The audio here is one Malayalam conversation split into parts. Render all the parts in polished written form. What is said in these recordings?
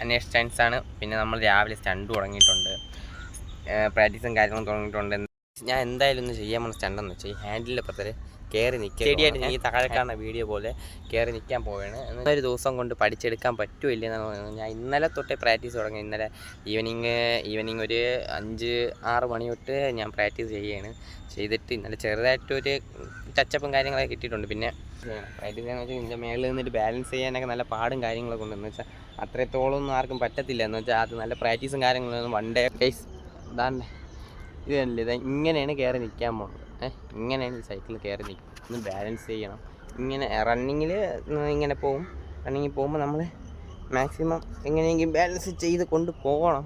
അന്വേഷ് സ്റ്റൻസാണ്. പിന്നെ നമ്മൾ രാവിലെ സ്റ്റണ്ട് തുടങ്ങിയിട്ടുണ്ട്, പ്രാക്ടീസും കാര്യങ്ങളും തുടങ്ങിയിട്ടുണ്ട്. ഞാൻ എന്തായാലും ഒന്ന് ചെയ്യാൻ പോകുന്ന സ്റ്റണ്ടെന്ന് വെച്ചാൽ ഈ ഹാൻഡിലിൻ്റെ അപ്പുറത്ത് കയറി നിൽക്കുക, ചെടിയായിട്ട് ഈ താഴെ കാണുന്ന വീഡിയോ പോലെ കയറി നിൽക്കാൻ പോവുകയാണ്. ഒരു ദിവസം കൊണ്ട് പഠിച്ചെടുക്കാൻ പറ്റുമില്ലെന്നാണ് തോന്നുന്നത്. ഞാൻ ഇന്നലെ തൊട്ടേ പ്രാക്ടീസ് തുടങ്ങി. ഇന്നലെ ഈവനിങ് ഒരു 5-6 മണി തൊട്ട് ഞാൻ പ്രാക്ടീസ് ചെയ്യുകയാണ്. ചെയ്തിട്ട് ഇന്നലെ ചെറുതായിട്ടൊരു ടച്ചപ്പും കാര്യങ്ങളൊക്കെ കിട്ടിയിട്ടുണ്ട്. പിന്നെ പ്രാക്ടീസ് ചെയ്യാന്ന് വെച്ചാൽ ഇതിൻ്റെ മേളിൽ നിന്നിട്ട് ബാലൻസ് ചെയ്യാനൊക്കെ നല്ല പാടും കാര്യങ്ങളൊക്കെ ഉണ്ടെന്ന് വെച്ചാൽ അത്രത്തോളം ഒന്നും ആർക്കും പറ്റത്തില്ല. എന്ന് വെച്ചാൽ അത് നല്ല പ്രാക്ടീസും കാര്യങ്ങളൊന്നും വൺ ഡേ ഫേസ് ഇതാണ്ട് ഇത് കണ്ടില്ല, ഇത് ഇങ്ങനെയാണ് കയറി നിൽക്കാൻ പോകുന്നത്. ഇങ്ങനെയാണ് ഈ സൈക്കിളിൽ കയറി ഒന്ന് ബാലൻസ് ചെയ്യണം. ഇങ്ങനെ റണ്ണിങ്ങിൽ ഇങ്ങനെ പോവും. റണ്ണിങ്ങിൽ പോകുമ്പോൾ നമ്മൾ മാക്സിമം എങ്ങനെയെങ്കിലും ബാലൻസ് ചെയ്ത് കൊണ്ട് പോകണം.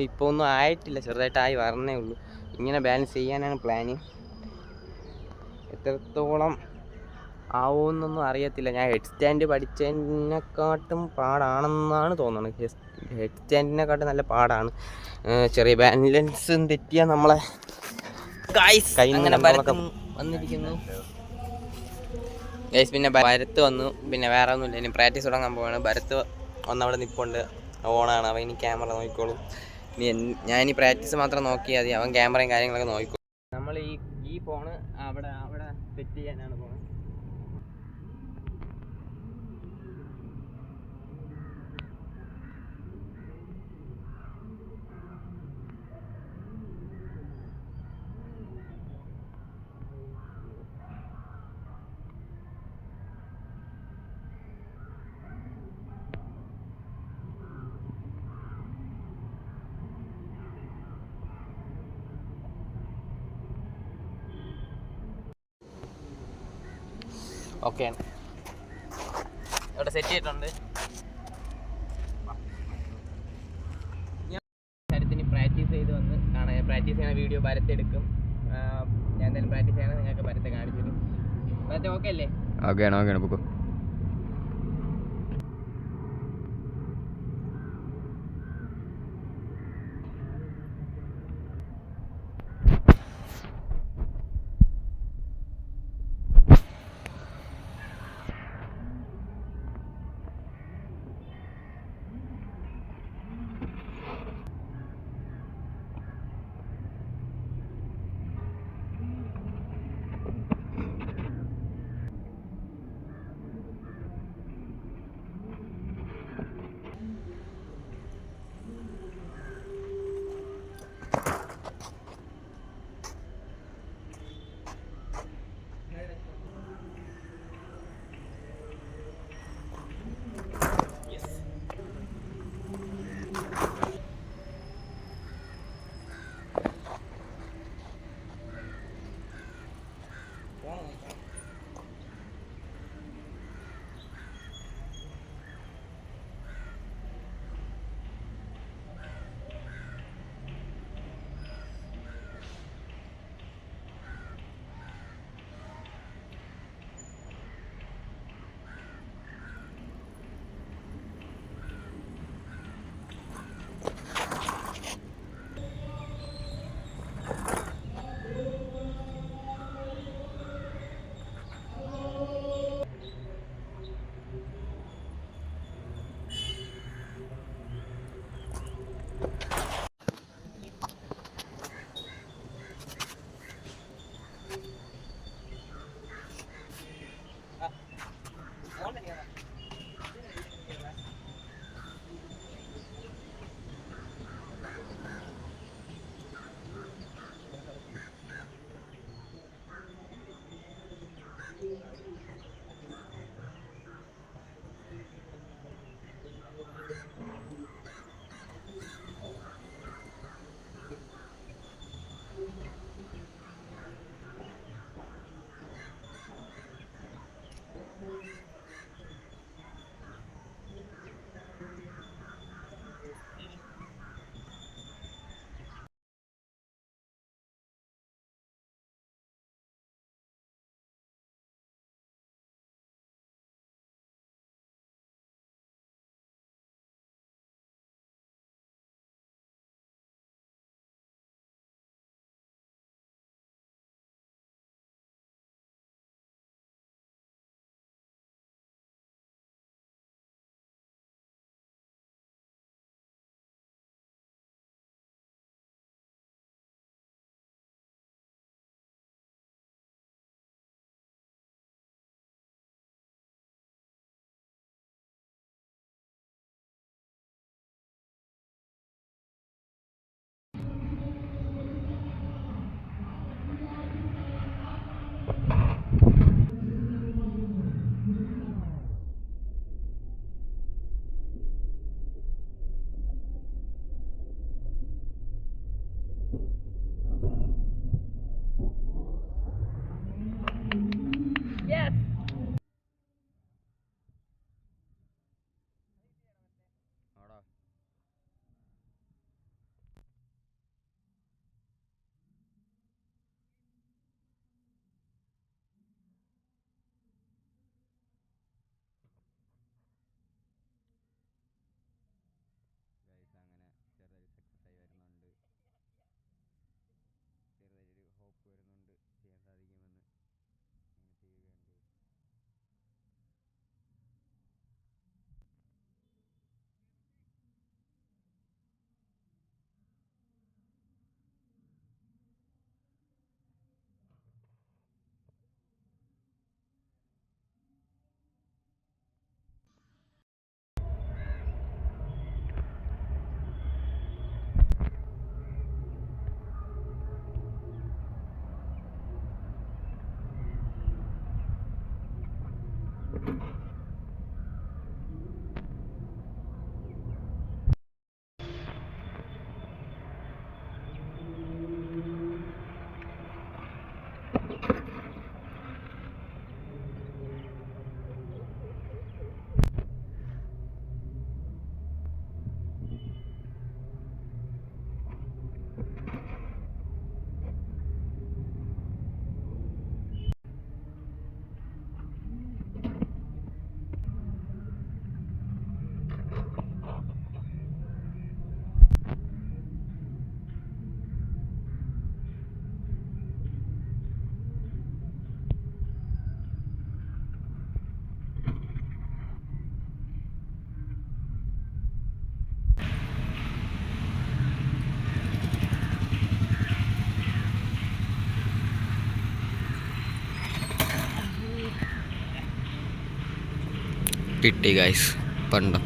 ഇപ്പോൾ ഒന്നും ആയിട്ടില്ല, ചെറുതായിട്ടായി വരണേ ഉള്ളൂ. ഇങ്ങനെ ബാലൻസ് ചെയ്യാനാണ് പ്ലാന്. എത്രത്തോളം ആവുമെന്നൊന്നും അറിയത്തില്ല. ഞാൻ ഹെഡ് സ്റ്റാൻഡ് പഠിച്ചതിനെക്കാട്ടും പാടാണെന്നാണ് തോന്നുന്നത്. ഹെഡ് സ്റ്റാൻഡിനെക്കാട്ടും നല്ല പാടാണ്. ചെറിയ ബാലൻസും തെറ്റിയാൽ നമ്മളെ അങ്ങനെ വന്നിരിക്കുന്നു ഗൈസ്. പിന്നെ ഭരത്ത് വന്നു. പിന്നെ വേറെ ഒന്നുമില്ല, ഇനി പ്രാക്ടീസ് തുടങ്ങാൻ പോവാണ്. ഭരത്ത് വന്നവിടെ നിൽപ്പുണ്ട്, ഓണാണ്. അവൻ ഇനി ക്യാമറ നോക്കിക്കോളും. ഞാനിനി പ്രാക്ടീസ് മാത്രം നോക്കിയാൽ മതി, അവൻ ക്യാമറയും കാര്യങ്ങളൊക്കെ നോക്കിക്കോളും. നമ്മൾ ഈ ഫോണ് അവിടെ സെറ്റ് ചെയ്യാനാണ് പോകുന്നത്. ഓക്കെ, ഇവിടെ സെറ്റ് ചെയ്തിട്ടുണ്ട്. കാര്യത്തിന് പ്രാക്ടീസ് ചെയ്ത് വന്ന് കാണാൻ, പ്രാക്ടീസ് ചെയ്യുന്ന വീഡിയോ ഭരത്തെടുക്കും. ഞാൻ എന്തായാലും പ്രാക്ടീസ് ചെയ്യണം, നിങ്ങൾക്ക് ഭരത്തെ കാണിച്ചു തരും. ഭരത്തെ ഓക്കെ അല്ലേ? ഓക്കെയാണ് ബുക്ക്. കിട്ടി ഗൈസ് പണ്ടോ